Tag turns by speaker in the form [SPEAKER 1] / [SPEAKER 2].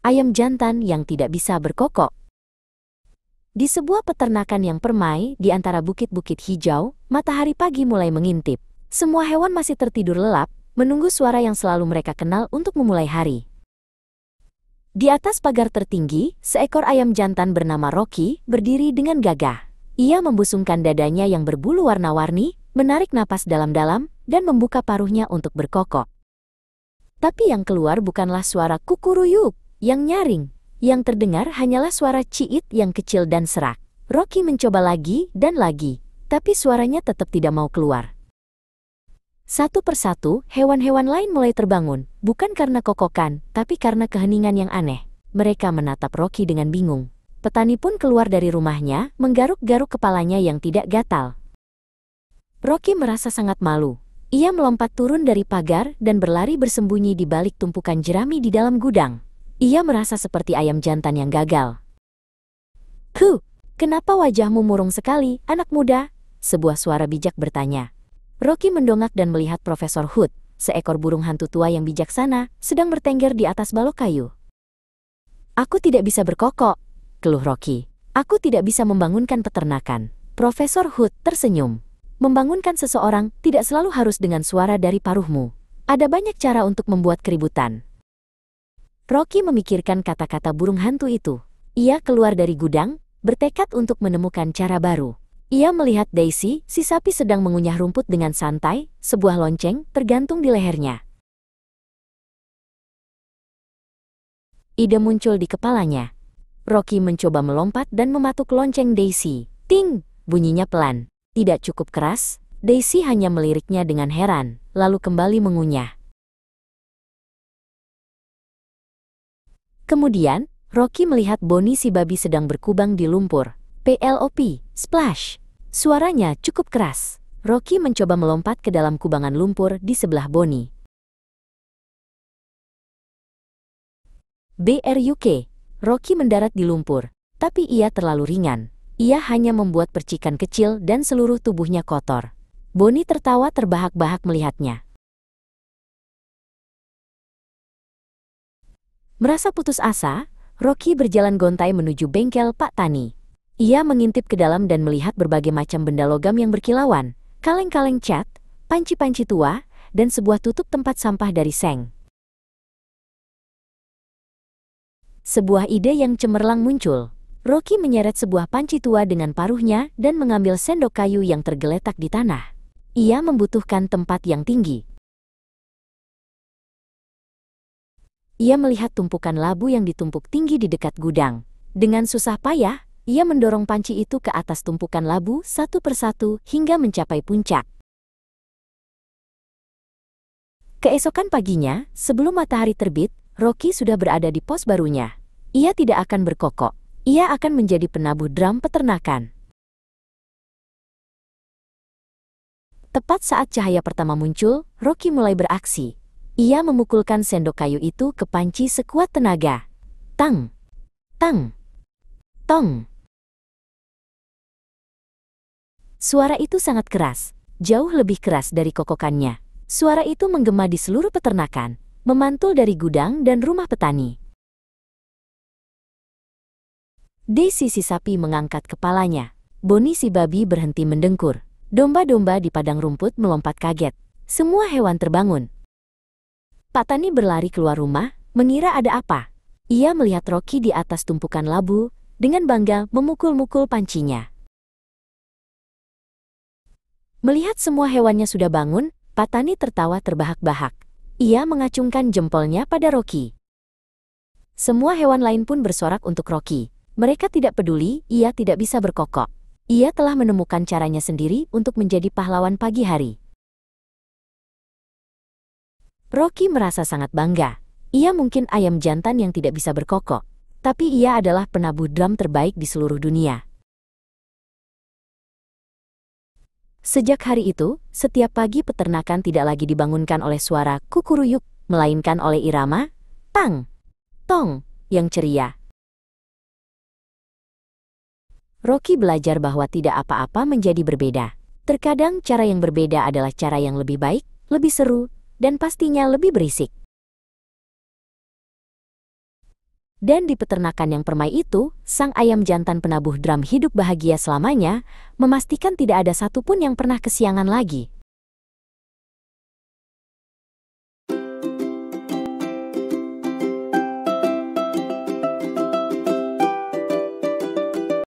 [SPEAKER 1] ayam jantan yang tidak bisa berkokok. Di sebuah peternakan yang permai di antara bukit-bukit hijau, matahari pagi mulai mengintip. Semua hewan masih tertidur lelap, menunggu suara yang selalu mereka kenal untuk memulai hari. Di atas pagar tertinggi, seekor ayam jantan bernama Rocky berdiri dengan gagah. Ia membusungkan dadanya yang berbulu warna-warni, menarik napas dalam-dalam, dan membuka paruhnya untuk berkokok. Tapi yang keluar bukanlah suara kukuruyuk yang nyaring. Yang terdengar hanyalah suara ciit yang kecil dan serak. Rocky mencoba lagi dan lagi, tapi suaranya tetap tidak mau keluar. Satu persatu, hewan-hewan lain mulai terbangun, bukan karena kokokan, tapi karena keheningan yang aneh. Mereka menatap Rocky dengan bingung. Petani pun keluar dari rumahnya, menggaruk-garuk kepalanya yang tidak gatal. Rocky merasa sangat malu. Ia melompat turun dari pagar dan berlari bersembunyi di balik tumpukan jerami di dalam gudang. Ia merasa seperti ayam jantan yang gagal. Kenapa wajahmu murung sekali, anak muda?" Sebuah suara bijak bertanya. Rocky mendongak dan melihat Profesor Hood, seekor burung hantu tua yang bijaksana, sedang bertengger di atas balok kayu. "Aku tidak bisa berkokok," keluh Rocky. "Aku tidak bisa membangunkan peternakan." Profesor Hood tersenyum. "Membangunkan seseorang tidak selalu harus dengan suara dari paruhmu. Ada banyak cara untuk membuat keributan." Rocky memikirkan kata-kata burung hantu itu. Ia keluar dari gudang, bertekad untuk menemukan cara baru. Ia melihat Daisy, si sapi sedang mengunyah rumput dengan santai, sebuah lonceng tergantung di lehernya. Ide muncul di kepalanya. Rocky mencoba melompat dan mematuk lonceng Daisy. Ting! Bunyinya pelan. Tidak cukup keras, Daisy hanya meliriknya dengan heran, lalu kembali mengunyah. Kemudian, Rocky melihat Bonnie si babi sedang berkubang di lumpur. Plop, splash. Suaranya cukup keras. Rocky mencoba melompat ke dalam kubangan lumpur di sebelah Bonnie. Bruk. Rocky mendarat di lumpur, tapi ia terlalu ringan. Ia hanya membuat percikan kecil dan seluruh tubuhnya kotor. Bonnie tertawa terbahak-bahak melihatnya. Merasa putus asa, Rocky berjalan gontai menuju bengkel Pak Tani. Ia mengintip ke dalam dan melihat berbagai macam benda logam yang berkilauan, kaleng-kaleng cat, panci-panci tua, dan sebuah tutup tempat sampah dari seng. Sebuah ide yang cemerlang muncul. Rocky menyeret sebuah panci tua dengan paruhnya dan mengambil sendok kayu yang tergeletak di tanah. Ia membutuhkan tempat yang tinggi. Ia melihat tumpukan labu yang ditumpuk tinggi di dekat gudang. Dengan susah payah, ia mendorong panci itu ke atas tumpukan labu satu persatu hingga mencapai puncak. Keesokan paginya, sebelum matahari terbit, Rocky sudah berada di pos barunya. Ia tidak akan berkokok. Ia akan menjadi penabuh drum peternakan. Tepat saat cahaya pertama muncul, Rocky mulai beraksi. Ia memukulkan sendok kayu itu ke panci sekuat tenaga. Tang! Tang! Tong! Suara itu sangat keras, jauh lebih keras dari kokokannya. Suara itu menggema di seluruh peternakan, memantul dari gudang dan rumah petani. Daisy si sapi mengangkat kepalanya. Bonnie si babi berhenti mendengkur. Domba-domba di padang rumput melompat kaget. Semua hewan terbangun. Pak Tani berlari keluar rumah, mengira ada apa. Ia melihat Rocky di atas tumpukan labu, dengan bangga memukul-mukul pancinya. Melihat semua hewannya sudah bangun, Pak Tani tertawa terbahak-bahak. Ia mengacungkan jempolnya pada Rocky. Semua hewan lain pun bersorak untuk Rocky. Mereka tidak peduli, ia tidak bisa berkokok. Ia telah menemukan caranya sendiri untuk menjadi pahlawan pagi hari. Rocky merasa sangat bangga. Ia mungkin ayam jantan yang tidak bisa berkokok, tapi ia adalah penabuh drum terbaik di seluruh dunia. Sejak hari itu, setiap pagi peternakan tidak lagi dibangunkan oleh suara kukuruyuk, melainkan oleh irama tang, tong yang ceria. Rocky belajar bahwa tidak apa-apa menjadi berbeda. Terkadang cara yang berbeda adalah cara yang lebih baik, lebih seru, dan pastinya lebih berisik. Dan di peternakan yang permai itu, sang ayam jantan penabuh drum hidup bahagia selamanya, memastikan tidak ada satupun yang pernah kesiangan lagi.